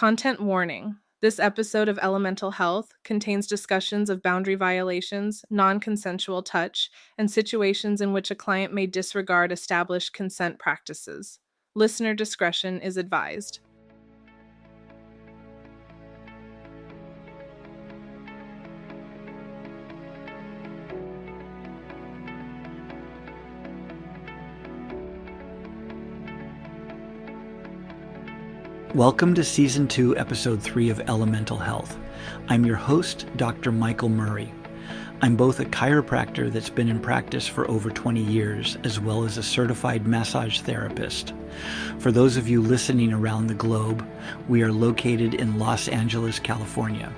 Content warning. This episode of Elemental Health contains discussions of boundary violations, non-consensual touch, and situations in which a client may disregard established consent practices. Listener discretion is advised. Welcome to Season 2, Episode 3 of Elemental Health. I'm your host, Dr. Michael Murray. I'm both a chiropractor that's been in practice for over 20 years, as well as a certified massage therapist. For those of you listening around the globe, we are located in Los Angeles, California.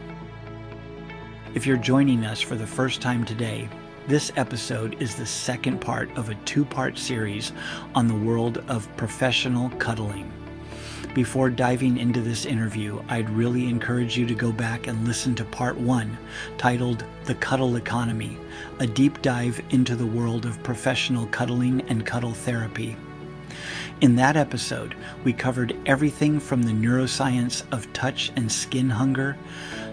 If you're joining us for the first time today, this episode is the second part of a two-part series on the world of professional cuddling. Before diving into this interview, I'd really encourage you to go back and listen to part 1, titled The Cuddle Economy, a deep dive into the world of professional cuddling and cuddle therapy. In that episode, we covered everything from the neuroscience of touch and skin hunger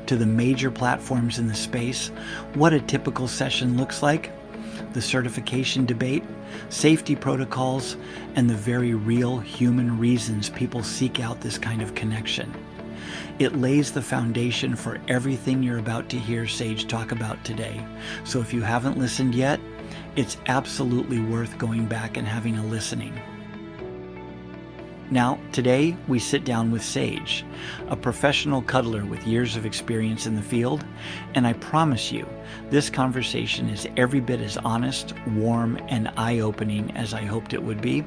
to the major platforms in the space, what a typical session looks like, the certification debate, safety protocols, and the very real human reasons people seek out this kind of connection. It lays the foundation for everything you're about to hear Sage talk about today. So if you haven't listened yet, it's absolutely worth going back and having a listening. Now, today we sit down with Sage, a professional cuddler with years of experience in the field, and I promise you, this conversation is every bit as honest, warm, and eye-opening as I hoped it would be.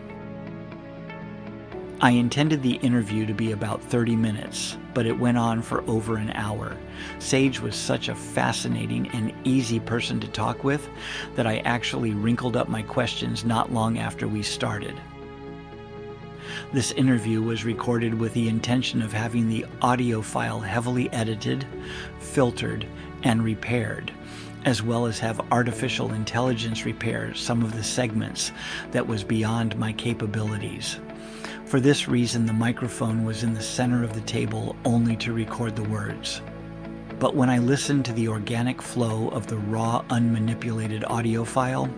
I intended the interview to be about 30 minutes, but it went on for over an hour. Sage was such a fascinating and easy person to talk with that I actually wrinkled up my questions not long after we started. This interview was recorded with the intention of having the audio file heavily edited, filtered, and repaired, as well as have artificial intelligence repair some of the segments that was beyond my capabilities. For this reason, the microphone was in the center of the table only to record the words. But when I listened to the organic flow of the raw, unmanipulated audio file,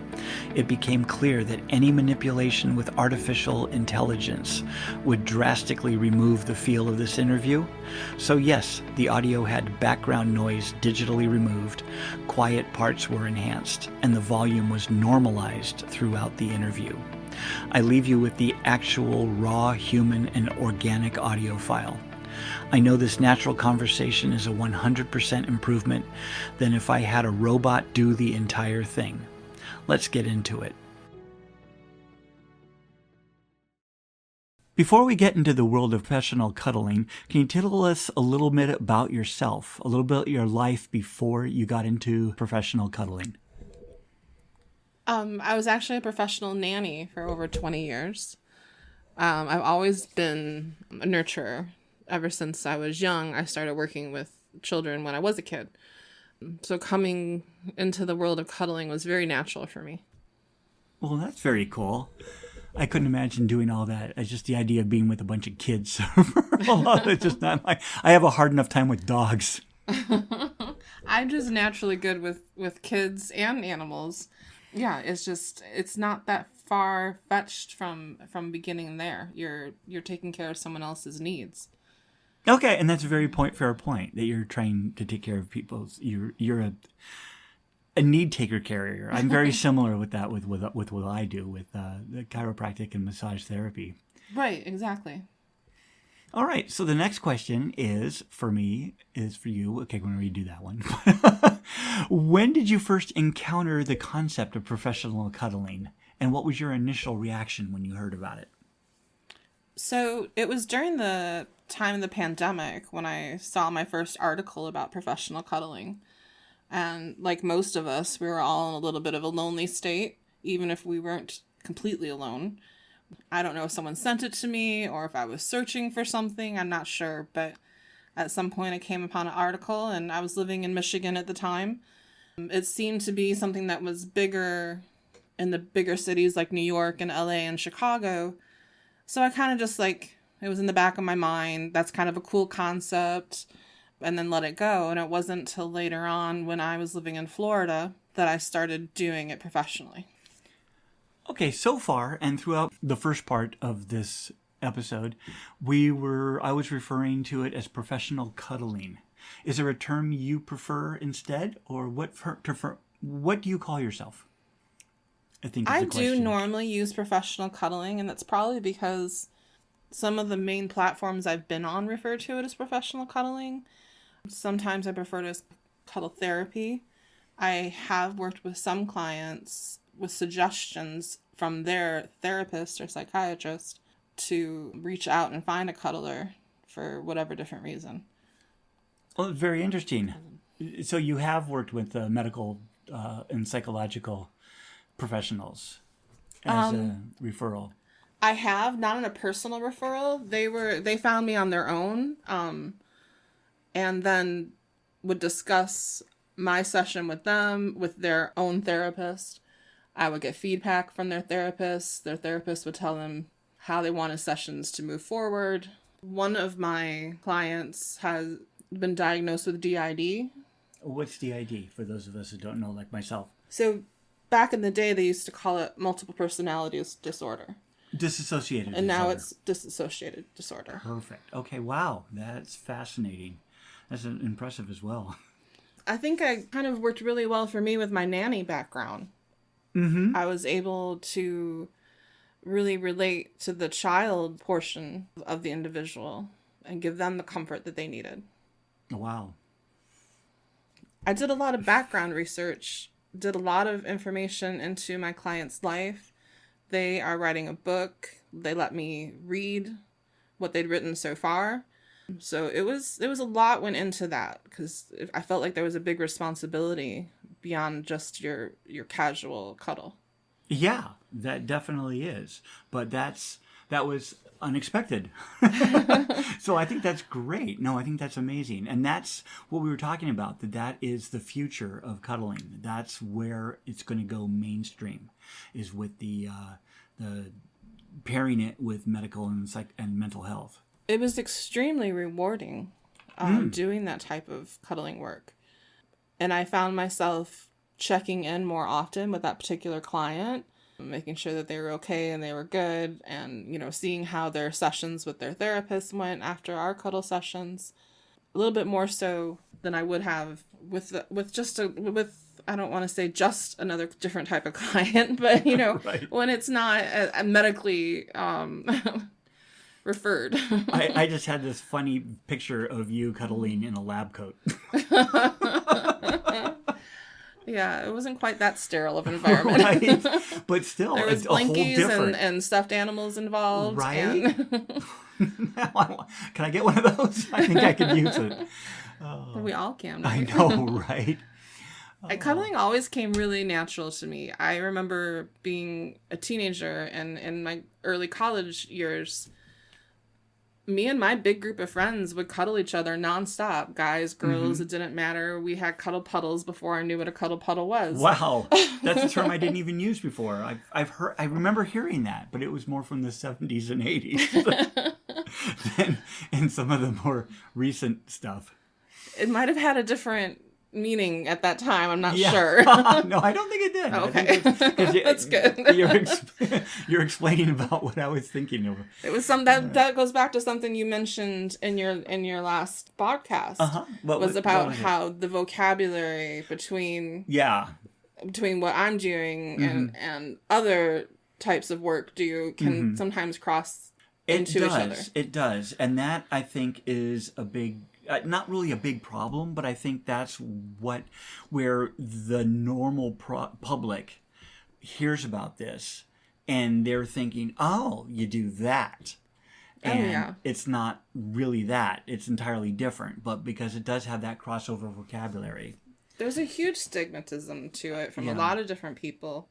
it became clear that any manipulation with artificial intelligence would drastically remove the feel of this interview. So yes, the audio had background noise digitally removed, quiet parts were enhanced, and the volume was normalized throughout the interview. I leave you with the actual raw, human, and organic audio file. I know this natural conversation is a 100% improvement than if I had a robot do the entire thing. Let's get into it. Before we get into the world of professional cuddling, can you tell us a little bit about yourself, a little bit of your life before you got into professional cuddling? I was actually a professional nanny for over 20 years. I've always been a nurturer. Ever since I was young, I started working with children when I was a kid. So coming into the world of cuddling was very natural for me. Well, that's very cool. I couldn't imagine doing all that. It's just the idea of being with a bunch of kids. It's just not I have a hard enough time with dogs. I'm just naturally good with kids and animals. Yeah, it's not that far fetched from beginning there. You're taking care of someone else's needs. Okay, and that's a very fair point, that you're trying to take care of people's. You're a need taker carrier. I'm very similar with that with what I do with the chiropractic and massage therapy. Right, exactly. All right, so the next question is for you. Okay, I'm going to redo that one. When did you first encounter the concept of professional cuddling, and what was your initial reaction when you heard about it? So it was during the time of the pandemic when I saw my first article about professional cuddling. And like most of us, we were all in a little bit of a lonely state, even if we weren't completely alone. I don't know if someone sent it to me or if I was searching for something. I'm not sure. But at some point I came upon an article, and I was living in Michigan at the time. It seemed to be something that was bigger in the bigger cities like New York and LA and Chicago. So I kind of just It was in the back of my mind. That's kind of a cool concept, and then let it go. And it wasn't until later on when I was living in Florida that I started doing it professionally. Okay, so far and throughout the first part of this episode, I was referring to it as professional cuddling. Is there a term you prefer instead, or what do you call yourself? I think is I the do question. normally use professional cuddling, and that's probably because some of the main platforms I've been on refer to it as professional cuddling. Sometimes I prefer it as cuddle therapy. I have worked with some clients with suggestions from their therapist or psychiatrist to reach out and find a cuddler for whatever different reason. Well, very interesting. So you have worked with medical and psychological professionals as a referral. I have, not on a personal referral. They found me on their own, and then would discuss my session with them with their own therapist. I would get feedback from their therapist. Their therapist would tell them how they wanted sessions to move forward. One of my clients has been diagnosed with DID. What's DID for those of us who don't know, like myself? So back in the day, they used to call it multiple personality disorder. Disassociated And disorder. now it's dissociated disorder. Perfect. Okay, wow. That's fascinating. That's impressive as well. I think I kind of worked really well for me with my nanny background. Mm-hmm. I was able to really relate to the child portion of the individual and give them the comfort that they needed. Wow. I did a lot of background research, did a lot of information into my client's life. They are writing a book. They let me read what they'd written so far. So it was a lot went into that because I felt like there was a big responsibility beyond just your casual cuddle. Yeah, that definitely is. But that was unexpected. So I think that's great. No, I think that's amazing. And that's what we were talking about, that is the future of cuddling. That's where it's going to go mainstream, is with the pairing it with medical and mental health. It was extremely rewarding doing that type of cuddling work. And I found myself checking in more often with that particular client, making sure that they were okay and they were good, and, seeing how their sessions with their therapist went after our cuddle sessions. A little bit more so than I would have with I don't want to say just another different type of client, but, Right. when it's not a medically referred. I just had this funny picture of you cuddling in a lab coat. Yeah, it wasn't quite that sterile of an environment. Right? But still, There was it's a whole blinkies different... and stuffed animals involved. Right? And Can I get one of those? I think I could use it. we all can. I Right? know, right? Cuddling always came really natural to me. I remember being a teenager and in my early college years, me and my big group of friends would cuddle each other nonstop. Guys, girls, It didn't matter. We had cuddle puddles before I knew what a cuddle puddle was. Wow, that's a term I didn't even use before. I remember hearing that, but it was more from the 70s and 80s than in some of the more recent stuff. It might have had a different meaning at that time. I'm not Yeah. sure. No, I don't think it did. Okay. That's good. You're explaining about what I was thinking of. It was that goes back to something you mentioned in your last podcast. Was about how the vocabulary between what I'm doing and other types of work can sometimes cross into each other. It does. And that, I think, is a big, not really a big problem, but I think that's where the normal public hears about this and they're thinking, oh, you do that. And it's not really that. It's entirely different. But because it does have that crossover vocabulary. There's a huge stigmatism to it from a lot of different people.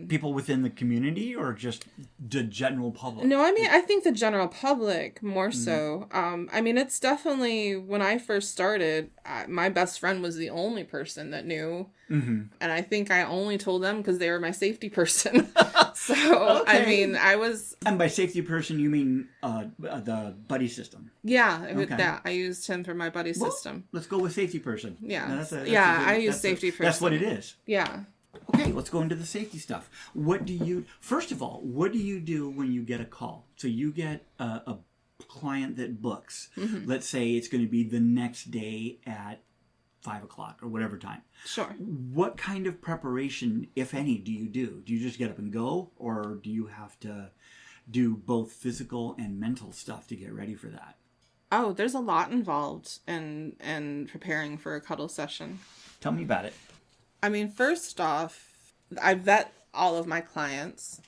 People within the community or just the general public? No, I mean, I think the general public more so. I mean, it's definitely, when I first started, my best friend was the only person that knew. And I think I only told them because they were my safety person. So, Okay. I mean, I was... And by safety person, you mean the buddy system? Yeah, Okay. that. I used him for my buddy system. Let's go with safety person. Yeah. Now, that's I use safety person. That's what it is. Yeah. Okay, let's go into the safety stuff. First of all, what do you do when you get a call? So you get a client that books. Let's say it's going to be the next day at 5 o'clock or whatever time. Sure. What kind of preparation, if any, do you do? Do you just get up and go, or do you have to do both physical and mental stuff to get ready for that? Oh, there's a lot involved in preparing for a cuddle session. Tell me about it. I mean, first off, I vet all of my clients.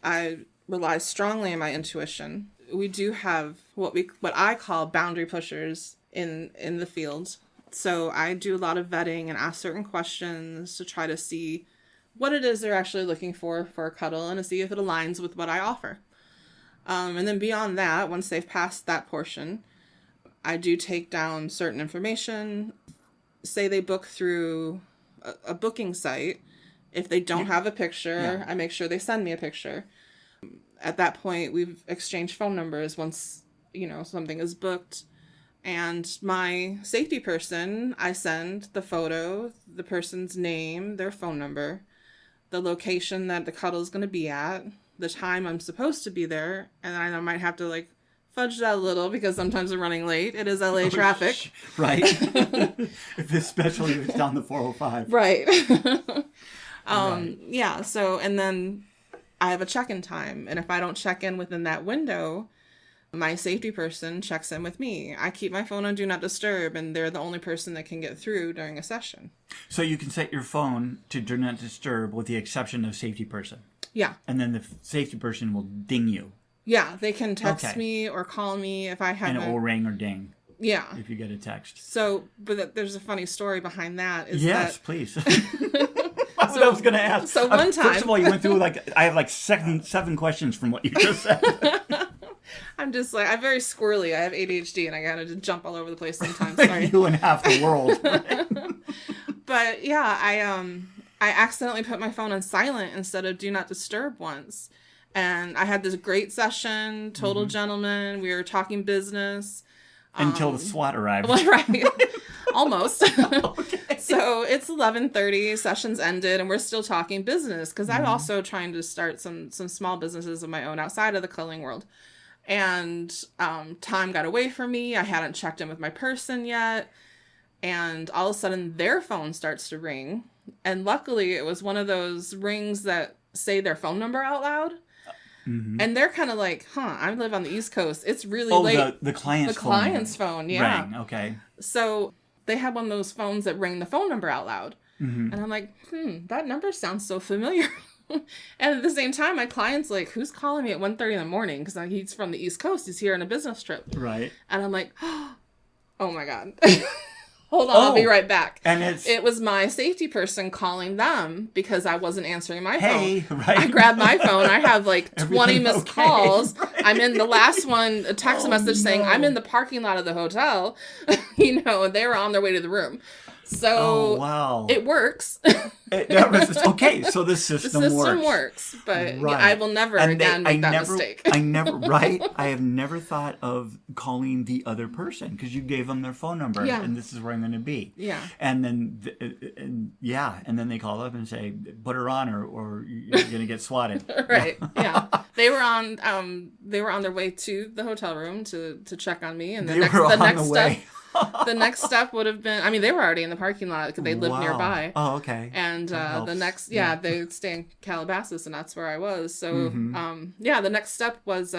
I rely strongly on my intuition. We do have what I call boundary pushers in the field. So I do a lot of vetting and ask certain questions to try to see what it is they're actually looking for a cuddle and to see if it aligns with what I offer. And then beyond that, once they've passed that portion, I do take down certain information. Say they book through a booking site. If they don't have a picture, I make sure they send me a picture. At that point, we've exchanged phone numbers once, something is booked. And my safety person, I send the photo, the person's name, their phone number, the location that the cuddle is going to be at, the time I'm supposed to be there, and I might have to fudge that a little because sometimes I'm running late. It is LA traffic. Right. Especially if it's down the 405. Right. Right. Yeah. So, and then I have a check-in time. And if I don't check in within that window, my safety person checks in with me. I keep my phone on Do Not Disturb, and they're the only person that can get through during a session. So you can set your phone to Do Not Disturb with the exception of safety person. Yeah. And then the safety person will ding you. Yeah, they can text Okay. me or call me if I have And it will ring or ding Yeah. if you get a text. So, but there's a funny story behind that. Yes, please. That's what I was going to ask. So one time... First of all, you went through I have seven questions from what you just said. I'm just I'm very squirrely. I have ADHD and I gotta just jump all over the place sometimes. Sorry. You and half the world. But yeah, I accidentally put my phone on silent instead of Do Not Disturb once. And I had this great session, total gentleman. We were talking business. Until the SWAT arrived. Well, right. Almost. Okay. So it's 11:30, session's ended, and we're still talking business because I'm also trying to start some small businesses of my own outside of the cuddling world. And time got away from me. I hadn't checked in with my person yet. And all of a sudden, their phone starts to ring. And luckily, it was one of those rings that say their phone number out loud. And they're kind of I live on the East Coast. It's really late. The client's phone. The client's phone, yeah. Rang, okay. So they had one of those phones that ring the phone number out loud. And I'm like, that number sounds so familiar. And at the same time, my client's like, who's calling me at 1:30 in the morning? Because he's from the East Coast. He's here on a business trip. Right. And I'm like, oh my God. Hold on, I'll be right back. And it was my safety person calling them because I wasn't answering my phone. Right. I grabbed my phone. I have 20 Everything missed okay? calls. Right. I'm in the last one, a text message saying I'm in the parking lot of the hotel. And they were on their way to the room. So wow. It works. Okay, so the system works. The system works, but Right. I will never again make that mistake. I have never thought of calling the other person because you gave them their phone number and this is where I'm going to be. Yeah. And then, and then they call up and say, put her on or you're going to get swatted. Right. Yeah. They were on their way to the hotel room to check on me, and the next step. The next step would have been, they were already in the parking lot because they lived nearby. Oh, okay. And the next, they stay in Calabasas, and that's where I was. So, the next step was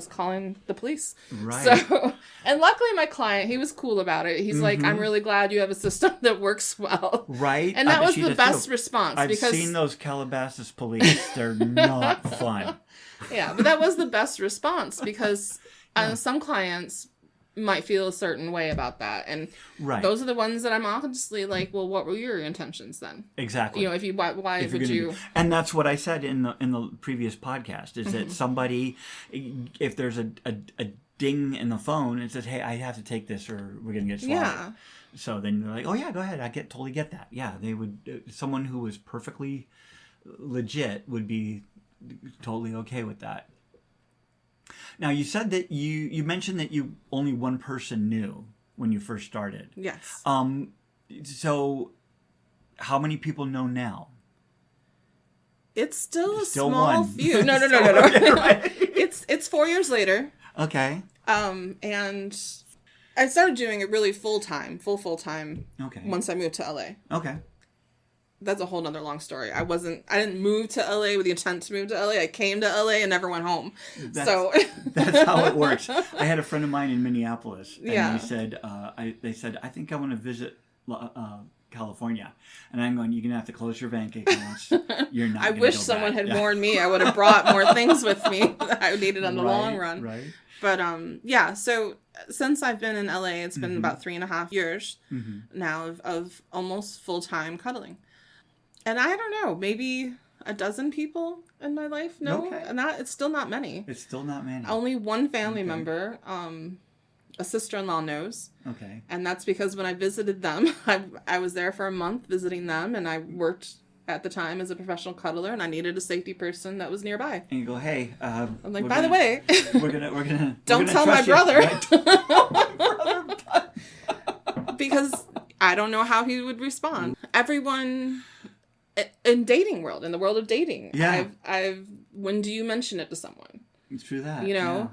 calling the police. Right. So, and luckily my client, he was cool about it. He's like, I'm really glad you have a system that works well. Right. And that was the best response. I've seen those Calabasas police. They're not fun. Yeah, but that was the best response because some clients, might feel a certain way about that. And Right. those are the ones that I'm honestly like, well, what were your intentions then? Exactly. You know, if you why If you're would gonna you? and that's what I said in the previous podcast is that somebody, if there's a ding in the phone, it says, hey, I have to take this or we're gonna get slaughtered. Yeah. So then they're like, oh yeah, go ahead, totally get that. Yeah, they would, someone who was perfectly legit would be totally okay with that. Now, you said that you mentioned that you only one person knew when you first started. Yes. So how many people know now? It's still a Still small one. few. No. Okay, right. It's 4 years later. Okay. And I started doing it really full time Okay. once I moved to LA. Okay. That's a whole nother long story. I didn't move to LA with the intent to move to LA. I came to LA and never went home. That's how it works. I had a friend of mine in Minneapolis, and Yeah. they said, I think I want to visit California, and I'm going, you're gonna have to close your bank accounts. You're not. I gonna wish go someone back. had warned me. I would have brought more things with me that I needed on the long run. Right. But yeah, so since I've been in LA, it's been about 3.5 years now of almost full-time cuddling. And I don't know, maybe a dozen people in my life know. Okay. It's still not many. It's still not many. Only one family member, a sister-in-law knows. Okay. And that's because when I visited them, I was there for a month visiting them, and I worked at the time as a professional cuddler, and I needed a safety person that was nearby. And you go, hey. I'm like, by the way, we're gonna. don't tell my brother. Because I don't know how he would respond. Everyone in dating world, in the world of dating, Yeah. when do you mention it to someone? It's true that. You know,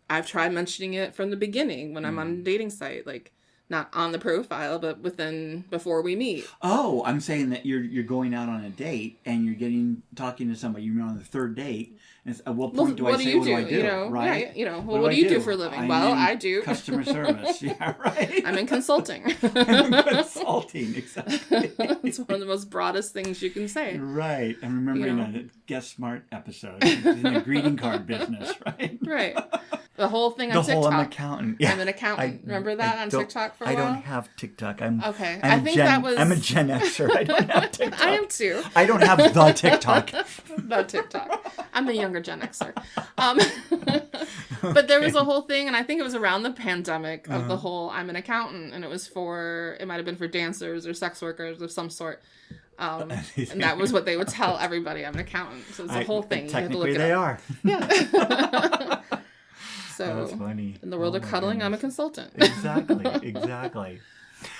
I've tried mentioning it from the beginning when I'm on a dating site, like not on the profile, but before we meet. Oh, I'm saying that you're going out on a date and you're talking to somebody. You're on the third date. And it's, at what point do I say, what do I do? You know, right? Yeah, you know, what do you do for a living? Well, I do customer service. Yeah, right. I'm in consulting. I'm in consulting, exactly. It's one of the most broadest things you can say. Right. I'm remembering a Guest Smart episode. It's in the greeting card business, right? Right. The whole thing on The TikTok. whole I'm an accountant. Yeah. I'm an accountant. Remember that on TikTok for a while? I don't have TikTok. Okay. I think that was... I'm a Gen Xer. I don't have TikTok. I am too. I don't have the TikTok. The TikTok. I'm the younger Gen Xer. But there was a whole thing, and I think it was around the pandemic of the whole I'm an accountant, and it might have been for dancers or sex workers of some sort. And that was what they would tell everybody, I'm an accountant. So it's a whole thing. Technically, you have to look it they up. are. Yeah. So That's funny. in the world of cuddling, I'm a consultant. Exactly.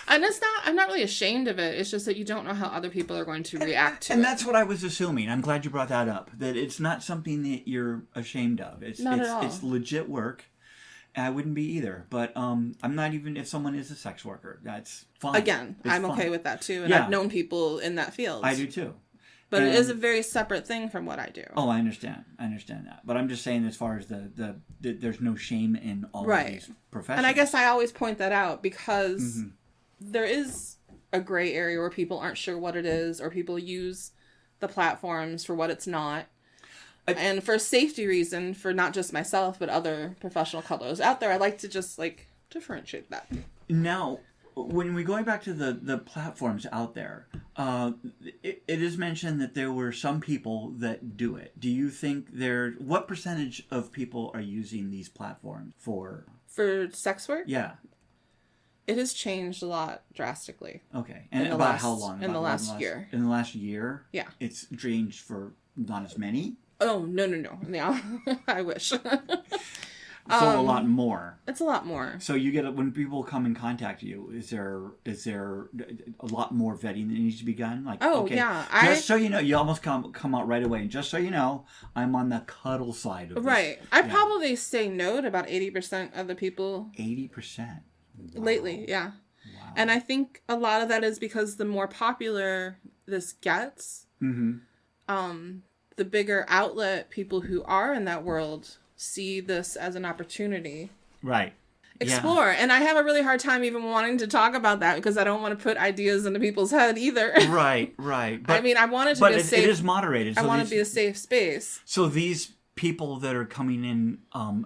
And I'm not really ashamed of it. It's just that you don't know how other people are going to react to it. And that's what I was assuming. I'm glad you brought that up. That it's not something that you're ashamed of. Not at all. It's legit work. I wouldn't be either. But I'm not even if someone is a sex worker. That's fine. Again, it's I'm fine. okay with that too. And I've known people in that field. I do too. But it is a very separate thing from what I do. Oh, I understand that. But I'm just saying, as far as the there's no shame in all of these professions. And I guess I always point that out because there is a gray area where people aren't sure what it is, or people use the platforms for what it's not. And for safety reason, for not just myself, but other professional cuddlers out there, I like to just differentiate that. Now, when we're going back to the platforms out there, it is mentioned that there were some people that do it. Do you think what percentage of people are using these platforms for sex work? Yeah. It has changed a lot drastically. Okay. And about how long? In the last year. In the last year? Yeah. It's changed for not as many? Oh, no. Yeah. I wish. So a lot more. It's a lot more. So you get when people come and contact you, is there a lot more vetting that needs to be done? Yeah. Just so you know, you almost come out right away. And just so you know, I'm on the cuddle side of this. Right. I probably say no to about 80% of the people. 80%. Wow. Lately, yeah. Wow. And I think a lot of that is because the more popular this gets, the bigger outlet people who are in that world see this as an opportunity. Right. Explore. Yeah. And I have a really hard time even wanting to talk about that because I don't want to put ideas into people's head either. Right. But, I mean, I want it to be a safe... But it is moderated. I want it to be a safe space. So these people that are coming in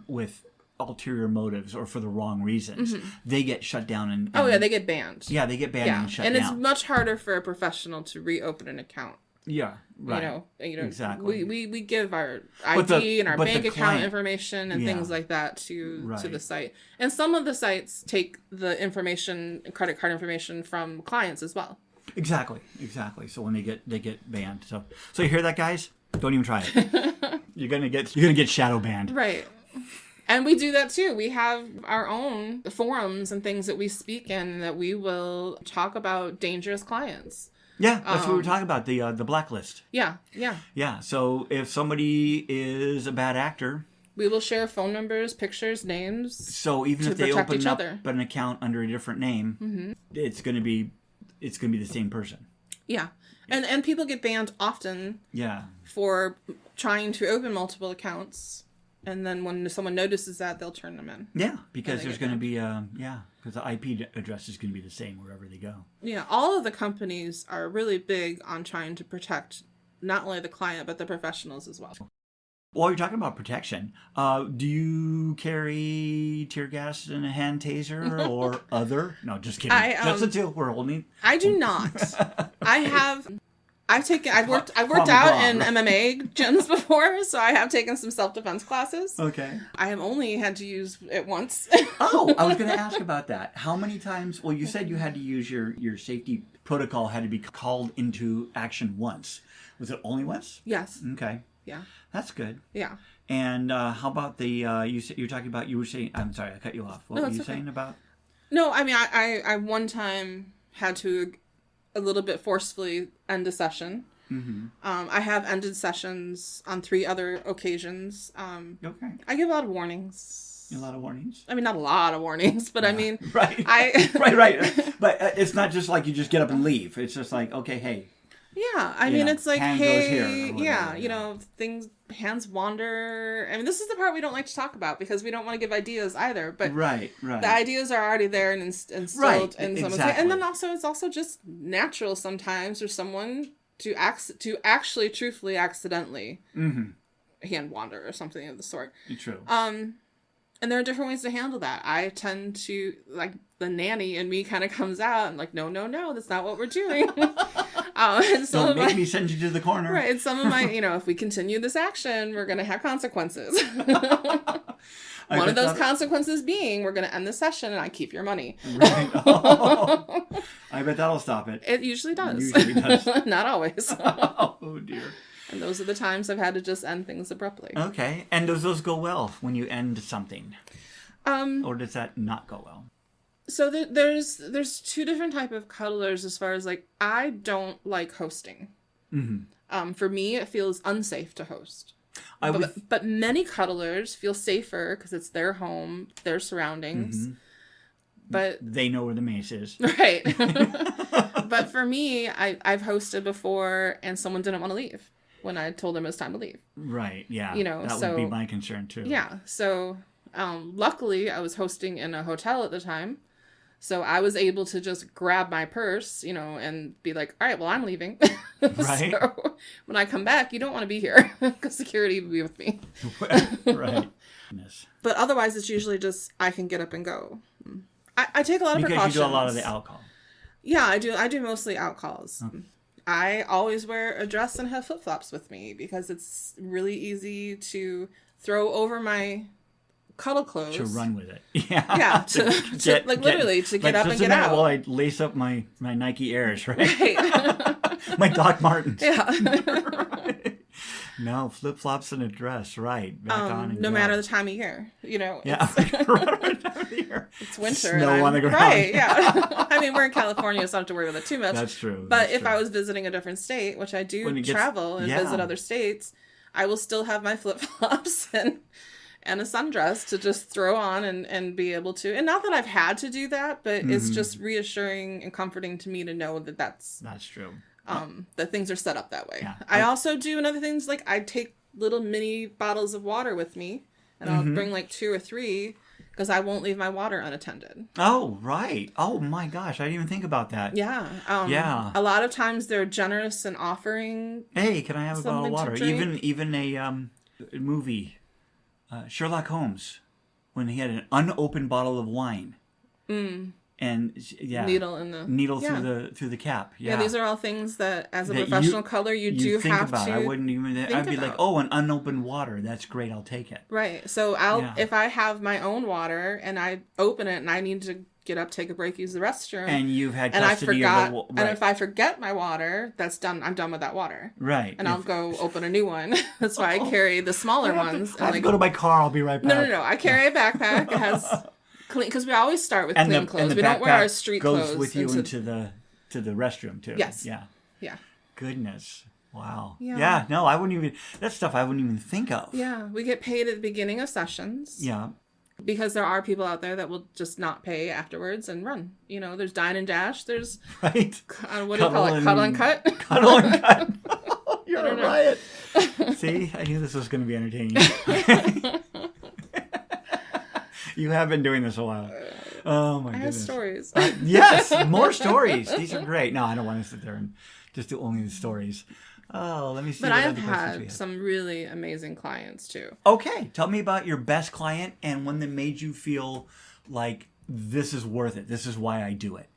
with ulterior motives or for the wrong reasons, they get shut down and oh yeah, they get banned. yeah, they get banned and shut and down. it's much harder for a professional to reopen an account. Yeah, right. You know, exactly. We give our ID and our bank account information and things like that to the site. And some of the sites take the information, credit card information from clients as well. Exactly. So when they get banned. So you hear that, guys? Don't even try it. You're gonna get shadow banned. Right. And we do that too. We have our own forums and things that we speak in that we will talk about dangerous clients. Yeah, that's what we were talking about, the blacklist. Yeah. Yeah, so if somebody is a bad actor... We will share phone numbers, pictures, names. So even if they open up an account under a different name, it's going to be the same person. Yeah. And people get banned often for trying to open multiple accounts. And then when someone notices that, they'll turn them in. Yeah, because there's going to be, because the IP address is going to be the same wherever they go. Yeah, all of the companies are really big on trying to protect not only the client, but the professionals as well. While you're talking about protection, do you carry tear gas and a hand taser or other? No, just kidding. Just the two we're holding. I do not. I've worked out in MMA gyms before, so I have taken some self-defense classes. Okay. I have only had to use it once. Oh, I was going to ask about that. How many times? Well, you said you had to use your safety protocol had to be called into action once. Was it only once? Yes. Okay. Yeah. That's good. Yeah. And how about the you're talking about? You were saying. I'm sorry, I cut you off. What were you saying about? No, I mean I one time had to a little bit forcefully end a session. Mm-hmm. I have ended sessions on 3 other occasions. Okay. I give a lot of warnings. A lot of warnings? I mean, not a lot of warnings, but I mean... Right. Right. But it's not just like you just get up and leave. It's just like, okay, hey. Yeah. I mean, it's like, hand hey... goes here, yeah, you know, hands wander. I mean, this is the part we don't like to talk about because we don't want to give ideas either. But right. The ideas are already there and instilled in someone's head. And then also, it's also just natural sometimes for someone to actually, truthfully, accidentally hand wander or something of the sort. True. And there are different ways to handle that. I tend to, like, the nanny in me kind of comes out and like, no, that's not what we're doing. And don't make me send you to the corner. Right. And some of my, if we continue this action, we're going to have consequences. One of those consequences being we're going to end the session and I keep your money. Right. Oh, I bet that'll stop it. It usually does. Not always. Oh, dear. And those are the times I've had to just end things abruptly. Okay. And does those go well when you end something? Or does that not go well? So there's 2 different type of cuddlers as far as, like, I don't like hosting. Mm-hmm. For me, it feels unsafe to host. But many cuddlers feel safer because it's their home, their surroundings. Mm-hmm. But they know where the mace is. Right. But for me, I've hosted before and someone didn't want to leave when I told them it was time to leave. Right, yeah. That would be my concern too. Yeah. So luckily I was hosting in a hotel at the time. So I was able to just grab my purse, and be like, all right, well, I'm leaving. Right. So when I come back, you don't want to be here because security will be with me. Right. But otherwise, it's usually just I can get up and go. I take a lot of precautions. Because you do a lot of the alcohol. Yeah, I do. I do mostly alcohols. Okay. I always wear a dress and have flip-flops with me because it's really easy to throw over my cuddle clothes. To run with it. Yeah. Yeah, to get up and get out. While I lace up my Nike Airs, right? My Doc Martens. Yeah. No, flip-flops and a dress, right. Back on and no go. matter the time of year, Yeah, it's winter. Snow on the ground. Right, yeah. I mean, we're in California, so I don't have to worry about it too much. That's true. But if I was visiting a different state, which I do travel and visit other states, I will still have my flip-flops and a sundress to just throw on and be able to. And not that I've had to do that, but it's just reassuring and comforting to me to know that that's true. That things are set up that way. Yeah. I also do another things, like I take little mini bottles of water with me, and I'll bring like 2 or 3 because I won't leave my water unattended. Oh, right. Oh my gosh, I didn't even think about that. Yeah. A lot of times they're generous in offering. Hey, can I have a bottle of water? Even a movie, Sherlock Holmes. when he had an unopened bottle of wine. And needle in the through the cap. Yeah, these are all things that as a professional cuddler you do think have about. to. I wouldn't even. I'd be like, oh, an unopened water. That's great. I'll take it. Right. So if I have my own water and I open it and I need to get up, take a break, use the restroom, and you've had and custody I forgot, of the and if I forget my water, that's done. I'm done with that water. Right. And I'll go open a new one. That's why I carry the smaller ones. I have to go to my car. I'll be right back. No. I carry a backpack. It has clean, because we always start with clean clothes. We don't wear our street clothes. Goes with you into the restroom too. Yes. Yeah. Goodness. Wow. Yeah. No, I wouldn't even. That's stuff I wouldn't even think of. Yeah. We get paid at the beginning of sessions. Yeah. Because there are people out there that will just not pay afterwards and run. There's dine and dash. There's right. What do you call it? Cuddle and cut. Cuddle and cut. You're a riot. See, I knew this was going to be entertaining. You have been doing this a while. Oh my goodness. I have stories. Yes, more stories. These are great. No, I don't want to sit there and just do only the stories. Oh, let me see. But I've had some really amazing clients too. Okay, tell me about your best client and one that made you feel like this is worth it. This is why I do it.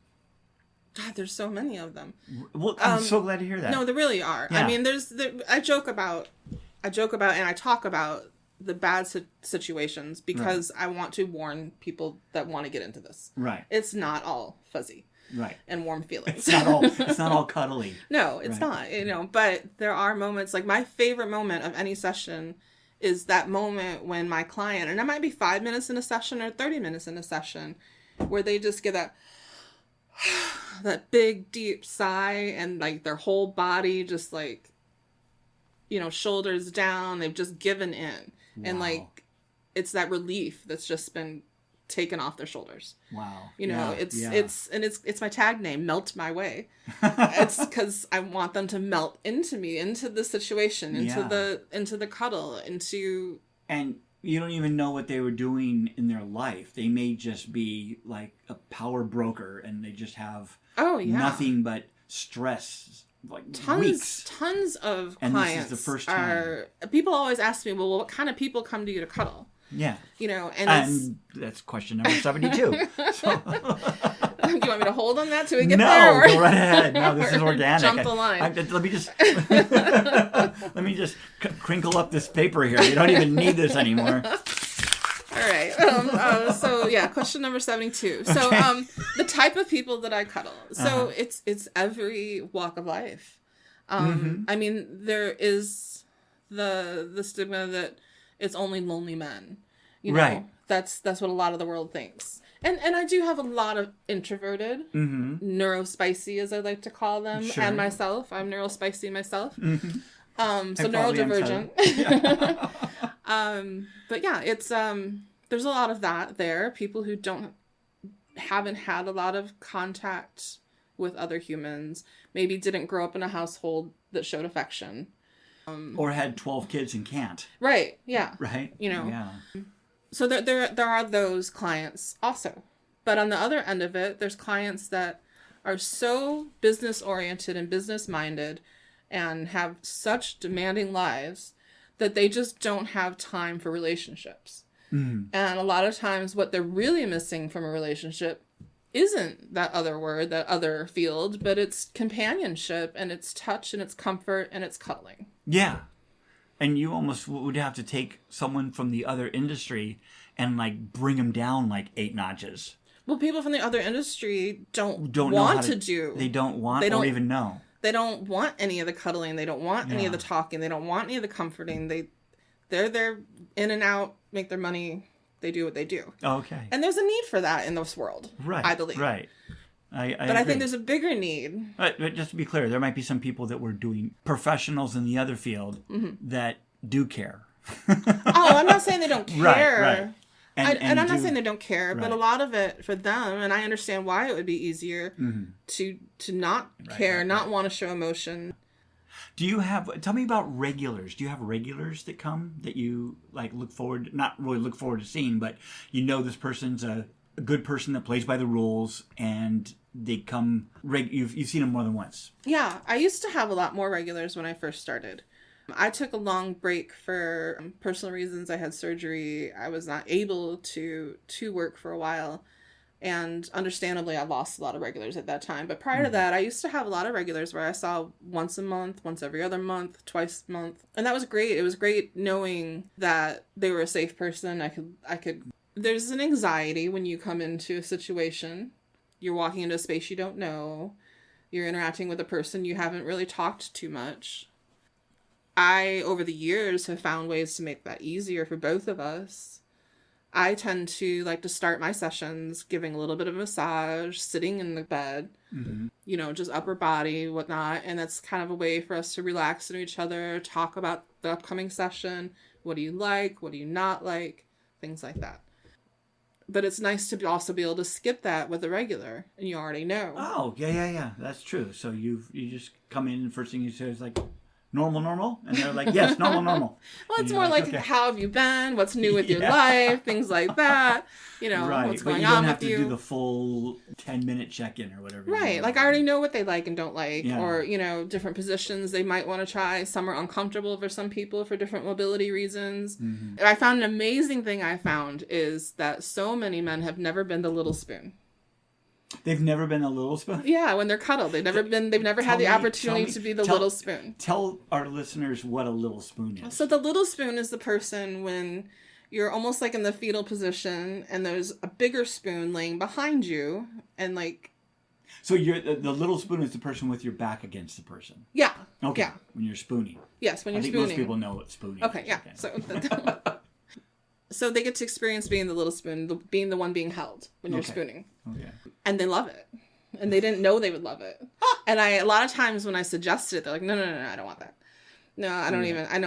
God, there's so many of them. Well, I'm so glad to hear that. No, there really are. Yeah. I mean, I joke about and I talk about the bad situations because I want to warn people that want to get into this. Right. It's not all fuzzy. Right. And warm feelings. It's not all cuddly. No, it's not. But there are moments, like my favorite moment of any session is that moment when my client, and it might be 5 minutes in a session or 30 minutes in a session, where they just get that big deep sigh and like their whole body just like, shoulders down, they've just given in. Wow. And like it's that relief that's just been taken off their shoulders. Wow. It's my tag name, Melt My Way. It's because I want them to melt into me, into the situation, into the cuddle, into. And you don't even know what they were doing in their life. They may just be like a power broker and they just have nothing but stress. Like tons of and clients. This is the first time. People always ask me, well, what kind of people come to you to cuddle? Yeah. And that's question number 72. So. Do you want me to hold on that till we get no, there? No, go right ahead. No, this is organic. Jump the line. Let me just crinkle up this paper here. You don't even need this anymore. All right. Question number 72. So, the type of people that I cuddle. So it's every walk of life. I mean, there is the stigma that it's only lonely men. Right. That's what a lot of the world thinks. And I do have a lot of introverted, neurospicy, as I like to call them, and myself. I'm neurospicy myself. So neurodivergent. But yeah, it's there's a lot of that there. People who haven't had a lot of contact with other humans, maybe didn't grow up in a household that showed affection. Or had 12 kids and can't. Right. Yeah. Right. Yeah. So there are those clients also. But on the other end of it, there's clients that are so business oriented and business minded and have such demanding lives that they just don't have time for relationships. And a lot of times what they're really missing from a relationship isn't that other word, that other field, but it's companionship and it's touch and it's comfort and it's cuddling. Yeah. And you almost would have to take someone from the other industry and like bring them down like 8 notches. Well, people from the other industry don't want to do. They don't want or even know. They don't want any of the cuddling. They don't want any of the talking. They don't want any of the comforting. They're in and out, make their money. They do what they do. Okay. And there's a need for that in this world. Right. I believe. Right. I think there's a bigger need. But just to be clear, there might be some people that were doing professionals in the other field that do care. I'm not saying they don't care. Right. And I'm not saying they don't care, but a lot of it for them, and I understand why it would be easier to not care, not want to show emotion. Do you tell me about regulars. Do you have regulars that come that you like not really look forward to seeing, but this person's a good person that plays by the rules and they come, you've seen them more than once? Yeah, I used to have a lot more regulars when I first started. I took a long break for personal reasons. I had surgery. I was not able to work for a while. And understandably, I lost a lot of regulars at that time. But prior to that, I used to have a lot of regulars where I saw once a month, once every other month, twice a month. And that was great. It was great knowing that they were a safe person. I could. There's an anxiety when you come into a situation. You're walking into a space you don't know. You're interacting with a person you haven't really talked too much. I, over the years, have found ways to make that easier for both of us. I tend to like to start my sessions giving a little bit of a massage, sitting in the bed, just upper body, whatnot. And that's kind of a way for us to relax into each other, talk about the upcoming session. What do you like? What do you not like? Things like that. But it's nice to also be able to skip that with a regular, and you already know. Oh, yeah. That's true. So you just come in, and first thing you say is like, normal? And they're like, yes, normal. Well, it's more like, okay, how have you been? What's new with your life? Things like that. Right. What's going you on don't have with to do the full 10-minute check-in or whatever. Right. Like, I already know what they like and don't like. Yeah. Or, different positions they might want to try. Some are uncomfortable for some people for different mobility reasons. I found an amazing thing I found is that so many men have never been the little spoon. They've never been a little spoon? Yeah, when they're cuddled. They've never had the opportunity to be the little spoon. Tell our listeners what a little spoon is. So the little spoon is the person when you're almost like in the fetal position and there's a bigger spoon laying behind you and like... So the little spoon is the person with your back against the person? Yeah. Okay. Yeah. When you're spooning. Yes, when you're spooning. I think most people know what spooning is. Okay, yeah. Okay. So they get to experience being the little spoon, being the one being held when you're spooning. Okay. And they love it. And they didn't know they would love it. And a lot of times when I suggested it, they're like, no, I don't want that. No, I don't even, I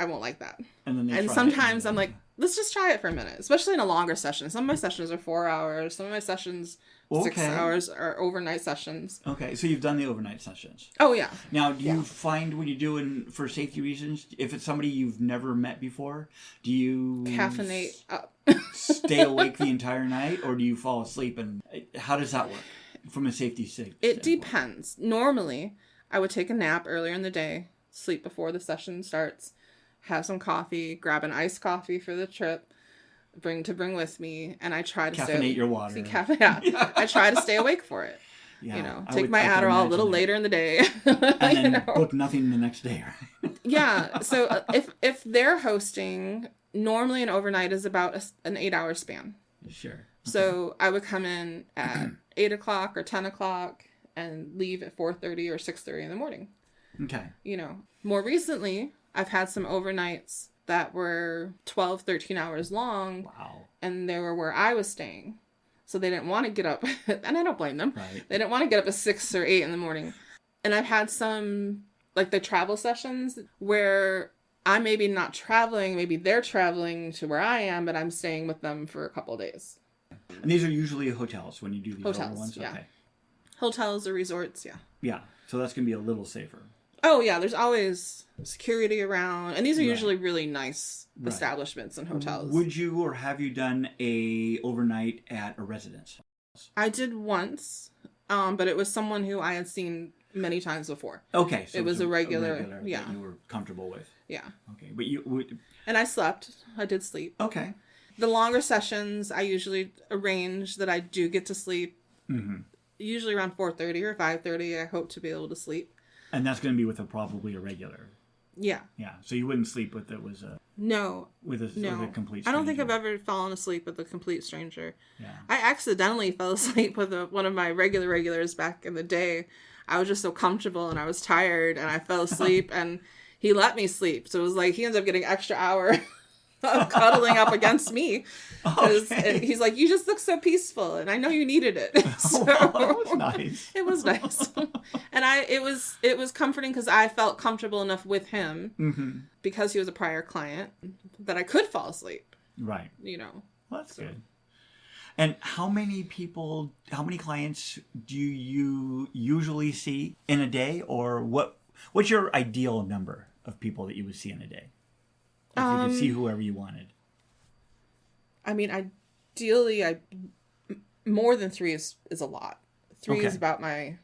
won't like that. And sometimes I'm like, let's just try it for a minute, especially in a longer session. Some of my sessions are 4 hours. Some of my sessions, 6 hours are overnight sessions. Okay. So you've done the overnight sessions. Oh, yeah. Now, do you find when you're doing, for safety reasons, if it's somebody you've never met before, do you... Caffeinate up. Stay awake the entire night, or do you fall asleep? And how does that work from a safety standpoint? It depends. Normally, I would take a nap earlier in the day, sleep before the session starts, have some coffee, grab an iced coffee for the trip, bring with me, and I try to caffeinate your water. Yeah. I try to stay awake for it. Yeah, take my Adderall a little later in the day. And then book nothing the next day, right? Yeah. So if they're hosting, normally an overnight is about an 8-hour span. Sure. Okay. So I would come in at 8 o'clock or 10 o'clock and leave at 4:30 or 6:30 in the morning. Okay. More recently, I've had some overnights that were 12, 13 hours long. Wow. And they were where I was staying. So they didn't want to get up. And I don't blame them. Right. They didn't want to get up at 6 or 8 in the morning. And I've had some, like the travel sessions where I'm maybe not traveling. Maybe they're traveling to where I am, but I'm staying with them for a couple of days. And these are usually hotels when you do these hotels, ones? Yeah. Okay. Hotels or resorts, yeah. Yeah. So that's going to be a little safer. Oh, yeah. There's always security around. And these are usually really nice establishments and hotels. Would you or have you done a overnight at a residence? I did once, but it was someone who I had seen many times before. Okay. So it was a regular that you were comfortable with. Yeah. Okay. But you would... And I slept. I did sleep. Okay. The longer sessions, I usually arrange that I do get to sleep. Mm-hmm. Usually around 4:30 or 5:30, I hope to be able to sleep. And that's going to be with probably a regular. Yeah. Yeah. So you wouldn't sleep with it was a... No. With a complete stranger. I don't think I've ever fallen asleep with a complete stranger. Yeah. I accidentally fell asleep with one of my regulars back in the day. I was just so comfortable and I was tired and I fell asleep and he let me sleep. So it was like he ends up getting extra hour of cuddling up against me. Okay. He's like, you just look so peaceful and I know you needed it. So, that was nice. It was nice. And it was comforting because I felt comfortable enough with him because he was a prior client that I could fall asleep. Right. Well, that's good. And how many clients do you usually see in a day, or what's your ideal number of people that you would see in a day? If you could see whoever you wanted. I mean, ideally, more than 3 is a lot. 3 is about my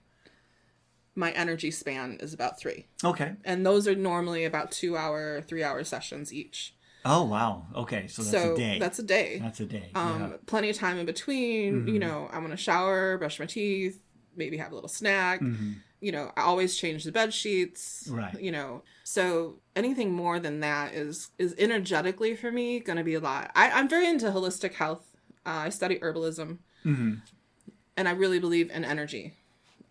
my energy span is about 3. Okay. And those are normally about 2-hour, 3-hour sessions each. Oh, wow. Okay. So that's a day. That's a day. That's a day. Plenty of time in between. You know, I'm going to shower, brush my teeth, maybe have a little snack. You know, I always change the bed sheets. Right. You know, so anything more than that is energetically for me going to be a lot. I'm very into holistic health. I study herbalism. And I really believe in energy.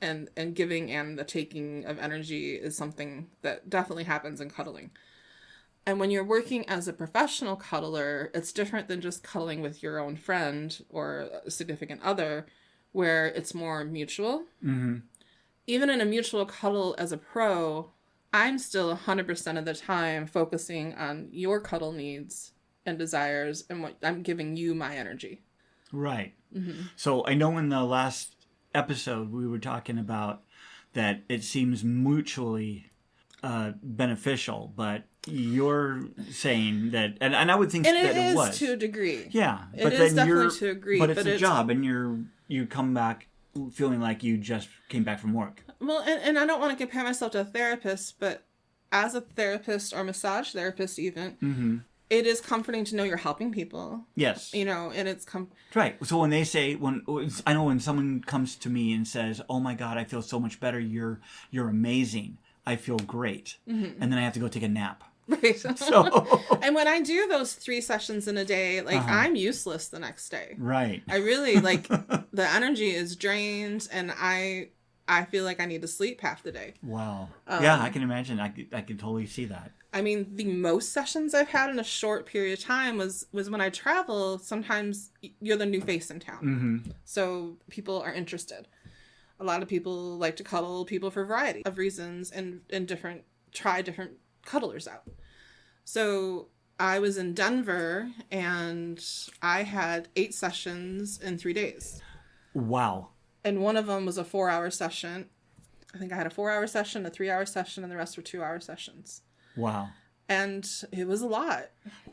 And giving and the taking of energy is something that definitely happens in cuddling. And when you're working as a professional cuddler, it's different than just cuddling with your own friend or a significant other, where it's more mutual. Even in a mutual cuddle as a pro, I'm still 100% of the time focusing on your cuddle needs and desires and what I'm giving you my energy. Right. So I know in the last episode we were talking about that it seems mutually beneficial, but you're saying that, and I would think and that it was to a degree. Yeah, it is definitely to a degree. But it's a job, and you come back feeling like you just came back from work. Well, and I don't want to compare myself to a therapist, but as a therapist or massage therapist, even. It is comforting to know you're helping people. Yes. You know, and it's right. So when they say, I know when someone comes to me and says, "Oh my God, I feel so much better. You're amazing. I feel great," and then I have to go take a nap. Right. So. And when I do those 3 sessions in a day, like I'm useless the next day. Right. I really like the energy is drained, and I feel like I need to sleep half the day. Wow. Yeah, I can imagine. I can totally see that. I mean, the most sessions I've had in a short period of time was when I travel. Sometimes you're the new face in town. So people are interested. A lot of people like to cuddle people for a variety of reasons and try different cuddlers out. So I was in Denver and I had 8 sessions in 3 days. Wow. And one of them was a 4-hour session. I think I had a 4-hour session, a 3-hour session, and the rest were 2-hour sessions. Wow. And it was a lot.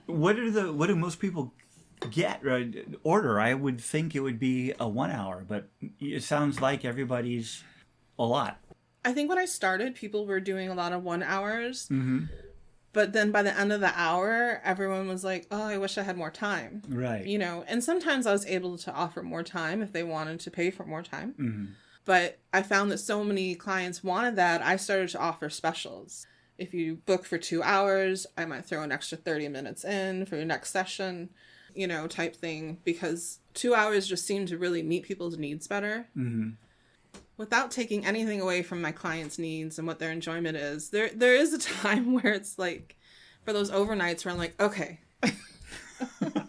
What do most people get order? I would think it would be a 1 hour, but it sounds like everybody's a lot. I think when I started, people were doing a lot of 1 hours. But then by the end of the hour, everyone was like, "Oh, I wish I had more time." Right. You know, and sometimes I was able to offer more time if they wanted to pay for more time. But I found that so many clients wanted that, I started to offer specials. If you book for 2 hours, I might throw an extra 30 minutes in for your next session, you know, type thing, because 2 hours just seemed to really meet people's needs better. Without taking anything away from my clients' needs and what their enjoyment is. There is a time where it's like, for those overnights where I'm like, okay,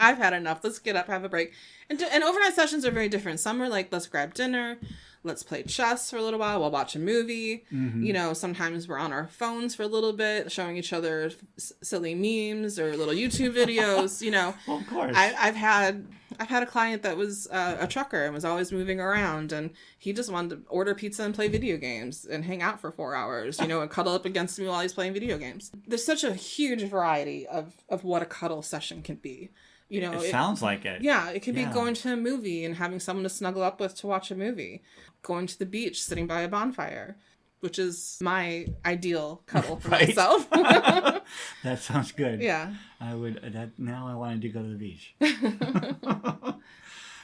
I've had enough. Let's get up, have a break. And overnight sessions are very different. Some are like, let's grab dinner. Let's play chess for a little while. We'll watch a movie. You know, sometimes we're on our phones for a little bit, showing each other silly memes or little YouTube videos, you know. Well, of course. I've had a client that was a trucker and was always moving around, and he just wanted to order pizza and play video games and hang out for 4 hours, you know, and cuddle up against me while he's playing video games. There's such a huge variety of what a cuddle session can be. You know, it sounds like it. Yeah, it could be going to a movie and having someone to snuggle up with to watch a movie. Going to the beach, sitting by a bonfire, which is my ideal cuddle for myself. That sounds good. Yeah. Now I wanted to go to the beach.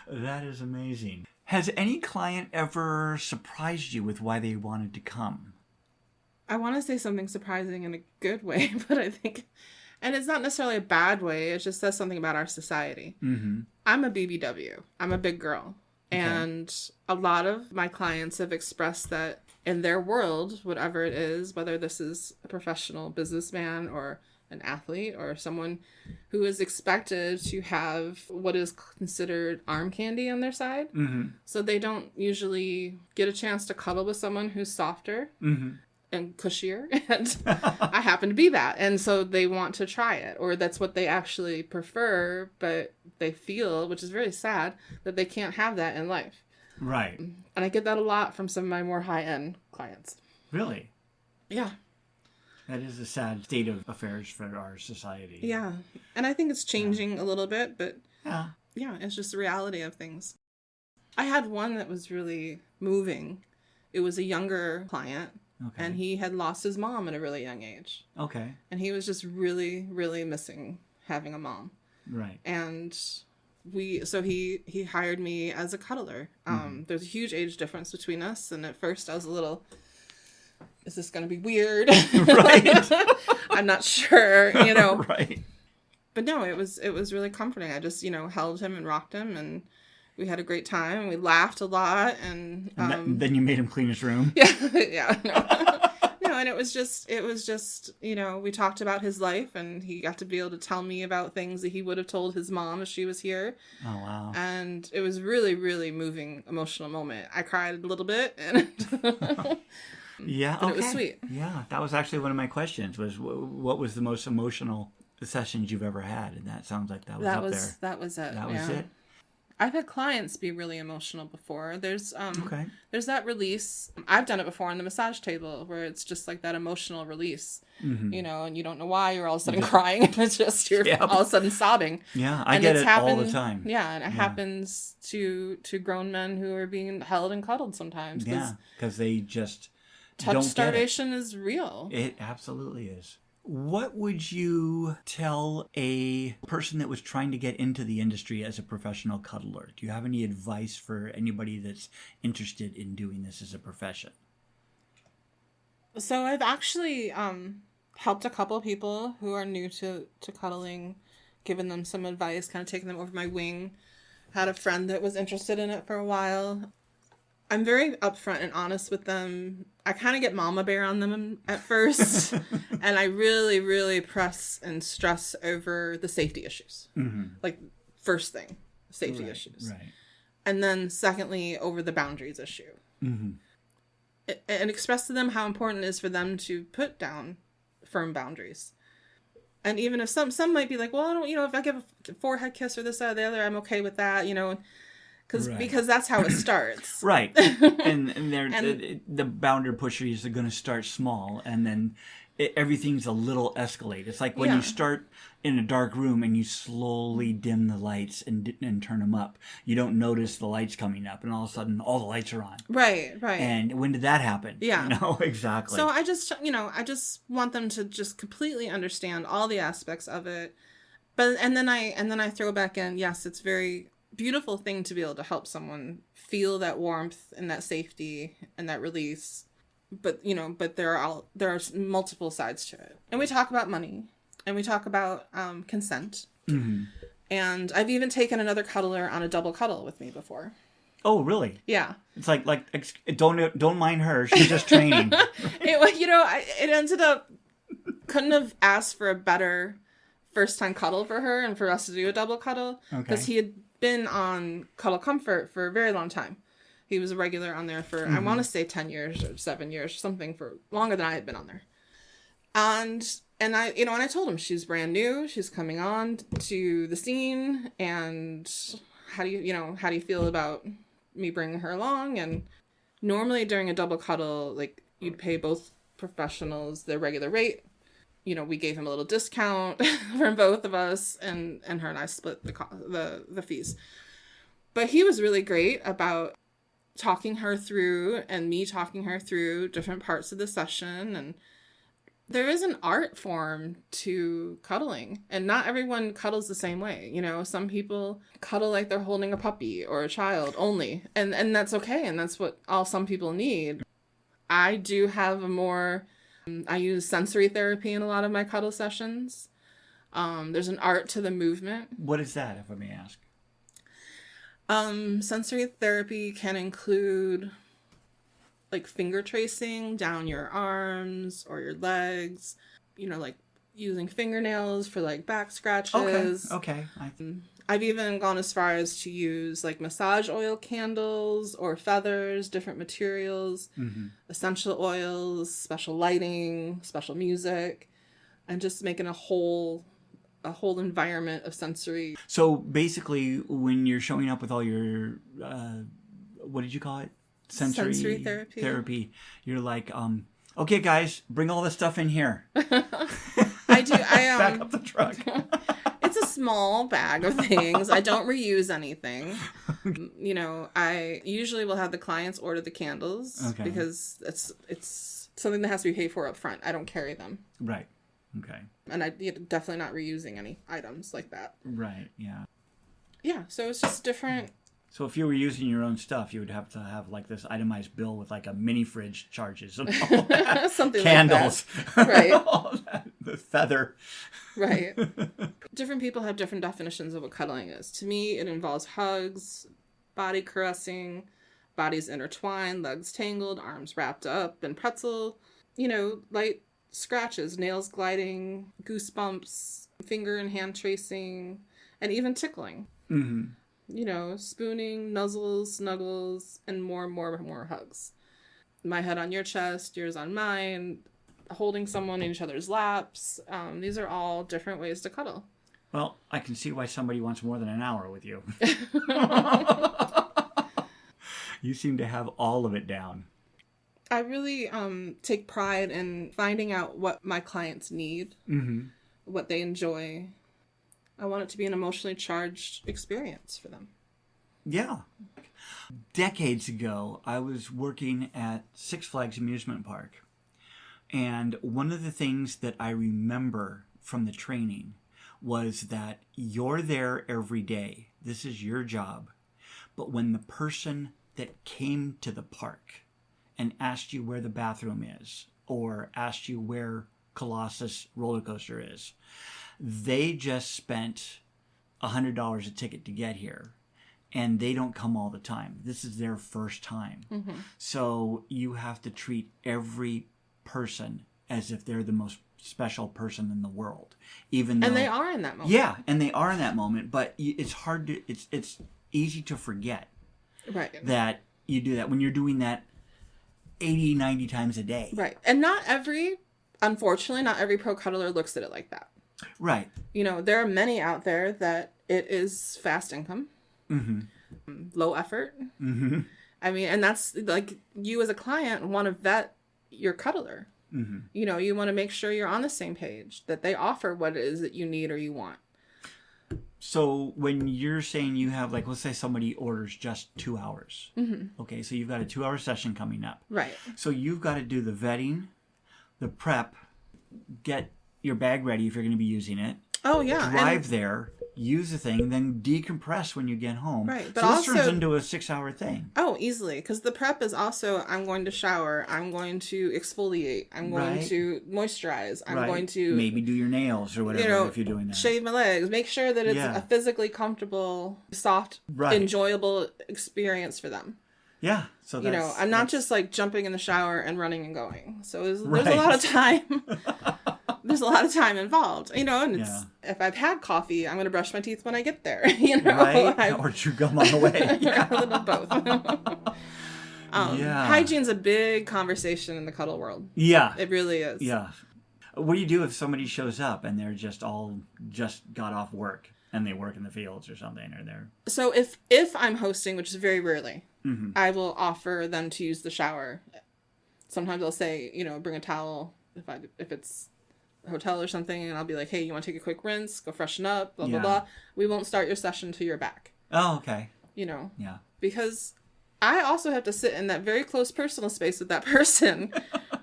That is amazing. Has any client ever surprised you with why they wanted to come? I want to say something surprising in a good way, but I think... And it's not necessarily a bad way. It just says something about our society. I'm a BBW. I'm a big girl. Okay. And a lot of my clients have expressed that in their world, whatever it is, whether this is a professional businessman or an athlete or someone who is expected to have what is considered arm candy on their side. So they don't usually get a chance to cuddle with someone who's softer. And cushier, and I happen to be that, and so they want to try it, or that's what they actually prefer, but they feel, which is very sad, that they can't have that in life. Right. And I get that a lot from some of my more high-end clients. Really? Yeah. That is a sad state of affairs for our society. Yeah, and I think it's changing a little bit, but yeah, it's just the reality of things. I had one that was really moving. it was a younger client. Okay. And he had lost his mom at a really young age. Okay. And he was just really, really missing having a mom. Right. And he hired me as a cuddler. There's a huge age difference between us. And at first I was a little, is this going to be weird? Right. I'm not sure, Right. But no, it was really comforting. I just, held him and rocked him, and we had a great time, and we laughed a lot, and then you made him clean his room. yeah, no, and it was just, we talked about his life, and he got to be able to tell me about things that he would have told his mom if she was here. Oh, wow. And it was really, really moving, emotional moment. I cried a little bit, and yeah, but it was sweet. Yeah, that was actually one of my questions, was what was the most emotional sessions you've ever had? And that sounds like that was up there. That was it. That was it. I've had clients be really emotional before. There's Okay. there's that release. I've done it before on the massage table where it's just like that emotional release, and you don't know why you're all of a sudden crying, and it's just you're all of a sudden sobbing. Yeah, I get it all the time. Yeah, and it happens to grown men who are being held and cuddled sometimes. Yeah, because they just touch don't starvation is real. It absolutely is. What would you tell a person that was trying to get into the industry as a professional cuddler? Do you have any advice for anybody that's interested in doing this as a profession? So I've actually helped a couple people who are new to cuddling, given them some advice, kind of taken them over my wing. Had a friend that was interested in it for a while. I'm very upfront and honest with them. I kind of get mama bear on them at first, and I really, really press and stress over the safety issues. Like, first thing, safety issues. Right. And then secondly, over the boundaries issue. And express to them how important it is for them to put down firm boundaries. And even if some might be like, well, I don't, if I give a forehead kiss or this, that, or the other, I'm okay with that, because that's how it starts. Right. And the boundary pushers are going to start small, and then everything's a little escalate. It's like when you start in a dark room and you slowly dim the lights and turn them up. You don't notice the lights coming up, and all of a sudden all the lights are on. Right. And when did that happen? Yeah. Exactly. So I just want them to just completely understand all the aspects of it. But and then I throw back in, yes, it's very beautiful thing to be able to help someone feel that warmth and that safety and that release, but there are multiple sides to it. And we talk about money, and we talk about consent, and I've even taken another cuddler on a double cuddle with me before. Oh, really? Yeah. It's like don't mind her, she's just training. It ended up, couldn't have asked for a better first time cuddle for her and for us to do a double cuddle, because he had been on Cuddle Comfort for a very long time. He was a regular on there for, I want to say 10 years or 7 years, something for longer than I had been on there. And I told him she's brand new, she's coming on to the scene, and how do you feel about me bringing her along? And normally during a double cuddle, like, you'd pay both professionals their regular rate. We gave him a little discount from both of us, and her and I split the fees. But he was really great about talking her through, and me talking her through different parts of the session. And there is an art form to cuddling, and not everyone cuddles the same way. Some people cuddle like they're holding a puppy or a child only, and that's okay, and that's what some people need. I do have I use sensory therapy in a lot of my cuddle sessions. There's an art to the movement. What is that, if I may ask? Sensory therapy can include like finger tracing down your arms or your legs, like using fingernails for like back scratches. Okay. I've even gone as far as to use like massage oil candles or feathers, different materials, essential oils, special lighting, special music, and just making a whole environment of sensory. So basically, when you're showing up with all your, what did you call it? Sensory therapy. You're like, okay, guys, bring all this stuff in here. I do. Back up the truck. It's a small bag of things. I don't reuse anything. You know, I usually will have the clients order the candles because it's something that has to be paid for up front. I don't carry them. Right. Okay. And I definitely not reusing any items like that. Right. Yeah. Yeah. So it's just different. So if you were using your own stuff, you would have to have like this itemized bill with like a mini fridge charges and all that. Something Candles. like that. Right. All that. The feather. Right. Different people have different definitions of what cuddling is. To me, it involves hugs, body caressing, bodies intertwined, legs tangled, arms wrapped up in pretzel, you know, light scratches, nails gliding, goosebumps, finger and hand tracing, and even tickling. Mm-hmm. You know, spooning, nuzzles, snuggles, and more hugs. My head on your chest, yours on mine, holding someone in each other's laps. These are all different ways to cuddle. Well, I can see why somebody wants more than an hour with you. You seem to have all of it down. I really take pride in finding out what my clients need, what they enjoy. I want it to be an emotionally charged experience for them. Yeah. Decades ago, I was working at Six Flags Amusement Park. And one of the things that I remember from the training was that you're there every day. This is your job. But when the person that came to the park and asked you where the bathroom is or asked you where Colossus roller coaster is, they just spent $100 a ticket to get here, and they don't come all the time. This is their first time. Mm-hmm. So you have to treat every person as if they're the most special person in the world, even though... And they are in that moment. Yeah, and they are in that moment, but it's hard to... It's easy to forget that you do that when you're doing that 80, 90 times a day. Right. And unfortunately, not every pro cuddler looks at it like that. Right. You know, there are many out there that it is fast income, low effort. Mm-hmm. I mean, and that's like you as a client want to vet your cuddler. Mm-hmm. You know, you want to make sure you're on the same page, that they offer what it is that you need or you want. So when you're saying you have, like, let's say somebody orders just 2 hours. Mm-hmm. Okay, so you've got a 2-hour session coming up. Right. So you've got to do the vetting, the prep, get your bag ready if you're going to be using it. Oh, yeah. Drive there, use the thing, then decompress when you get home. Right. But so this also turns into a 6-hour thing. Oh, easily. Because the prep is also, I'm going to shower, I'm going to exfoliate, I'm going to moisturize, I'm going to... Maybe do your nails or whatever if you're doing that. Shave my legs. Make sure that it's a physically comfortable, soft, enjoyable experience for them. Yeah. So that's, you know, I'm not just like jumping in the shower and running and going. So there's a lot of time. There's a lot of time involved, you know, and if I've had coffee, I'm going to brush my teeth when I get there, you know. Right, or chew gum on the way. Yeah. A little both. Hygiene's a big conversation in the cuddle world. Yeah. It really is. Yeah. What do you do if somebody shows up and they're just got off work and they work in the fields or something, or they're... So if I'm hosting, which is very rarely, I will offer them to use the shower. Sometimes I'll say, you know, bring a towel if it's hotel or something, and I'll be like, hey, you want to take a quick rinse, go freshen up, blah blah blah. We won't start your session till you're back. Oh, okay. You know, because I also have to sit in that very close personal space with that person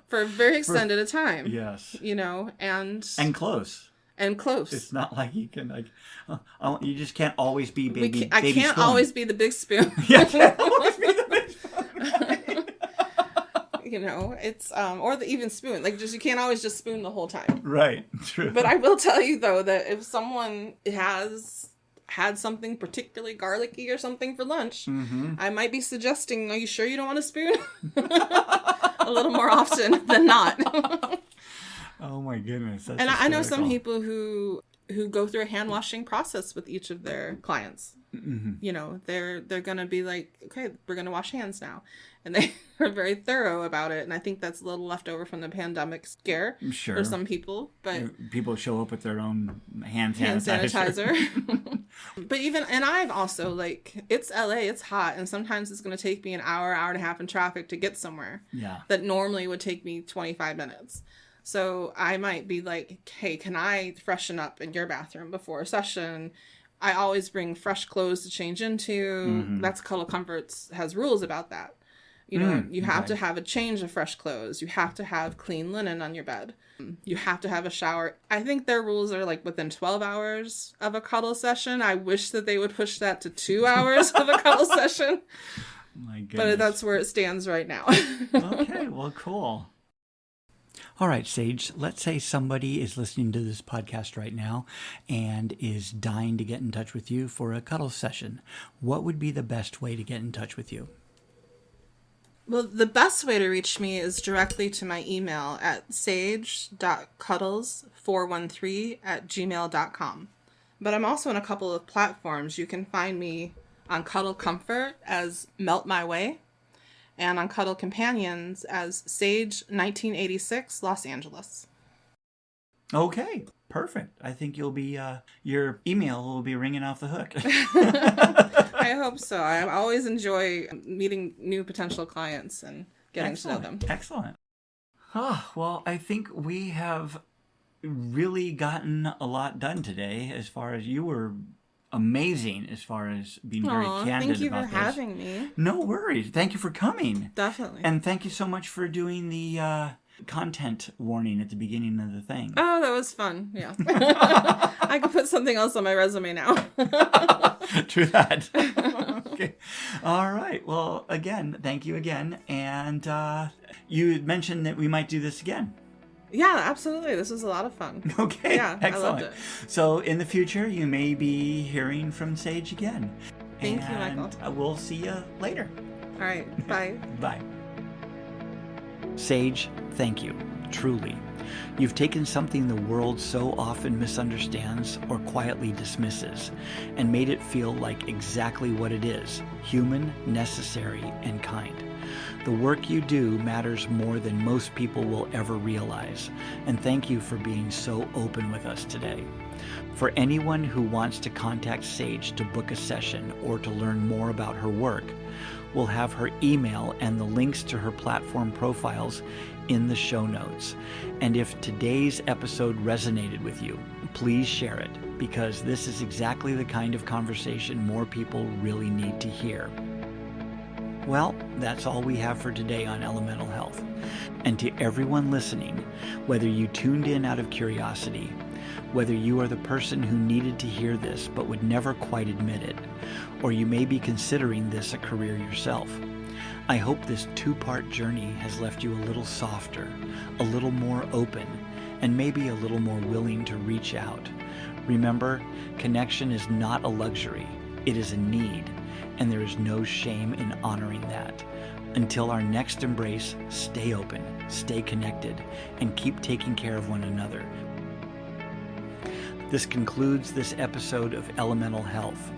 for a very extended a time. Yes. You know, and close. It's not like you can you just can't always be baby. I can't always be the big spoon. Yeah, can't always be the big spoon. Right? You know, it's or the even spoon. Like, just you can't always just spoon the whole time. Right. True. But I will tell you though that if someone has had something particularly garlicky or something for lunch, I might be suggesting, are you sure you don't want a spoon? A little more often than not. Oh my goodness. That's and I know some people who go through a hand washing process with each of their clients. Mm-hmm. You know, they're going to be like, okay, we're going to wash hands now. And they are very thorough about it. And I think that's a little left over from the pandemic scare for some people. But people show up with their own hand sanitizer. But and I've also, like, it's LA, it's hot. And sometimes it's going to take me an hour and a half in traffic to get somewhere. Yeah. That normally would take me 25 minutes. So I might be like, hey, can I freshen up in your bathroom before a session? I always bring fresh clothes to change into. Mm-hmm. That's Cuddle Comforts has rules about that. You know, you have to Okay. have a change of fresh clothes. You have to have clean linen on your bed. You have to have a shower. I think their rules are like within 12 hours of a cuddle session. I wish that they would push that to 2 hours of a cuddle session, My but goodness. that's where it stands right now. Okay, well, cool. All right, Sage, let's say somebody is listening to this podcast right now and is dying to get in touch with you for a cuddle session. What would be the best way to get in touch with you? Well, the best way to reach me is directly to my email at sage.cuddles413@gmail.com. But I'm also on a couple of platforms. You can find me on Cuddle Comfort as Melt My Way, and on Cuddle Companions as Sage 1986 Los Angeles. Okay, perfect. I think you'll be your email will be ringing off the hook. I hope so. I always enjoy meeting new potential clients and getting to know them. Excellent. Oh, well, I think we have really gotten a lot done today. As far as you were amazing, as far as being very candid thank you about for this. having me. No worries. Thank you for coming. Definitely. And thank you so much for doing the content warning at the beginning of the thing. Oh, that was fun. Yeah. I could put something else on my resume now. True that. Okay. All right. Well, again, thank you again. And you mentioned that we might do this again. Yeah, absolutely. This was a lot of fun. Okay. Yeah, Excellent. I loved it. So in the future, you may be hearing from Sage again. Thank you, Michael. We'll see you later. All right. Bye. Bye. Sage, thank you, truly. You've taken something the world so often misunderstands or quietly dismisses and made it feel like exactly what it is: human, necessary, and kind. The work you do matters more than most people will ever realize, and thank you for being so open with us today. For anyone who wants to contact Sage to book a session or to learn more about her work, we'll have her email and the links to her platform profiles in the show notes. And if today's episode resonated with you, please share it, because this is exactly the kind of conversation more people really need to hear. Well, that's all we have for today on Elemental Health. And to everyone listening, whether you tuned in out of curiosity, whether you are the person who needed to hear this but would never quite admit it, or you may be considering this a career yourself, I hope this two-part journey has left you a little softer, a little more open, and maybe a little more willing to reach out. Remember, connection is not a luxury, it is a need, and there is no shame in honoring that. Until our next embrace, stay open, stay connected, and keep taking care of one another. This concludes this episode of Elemental Health.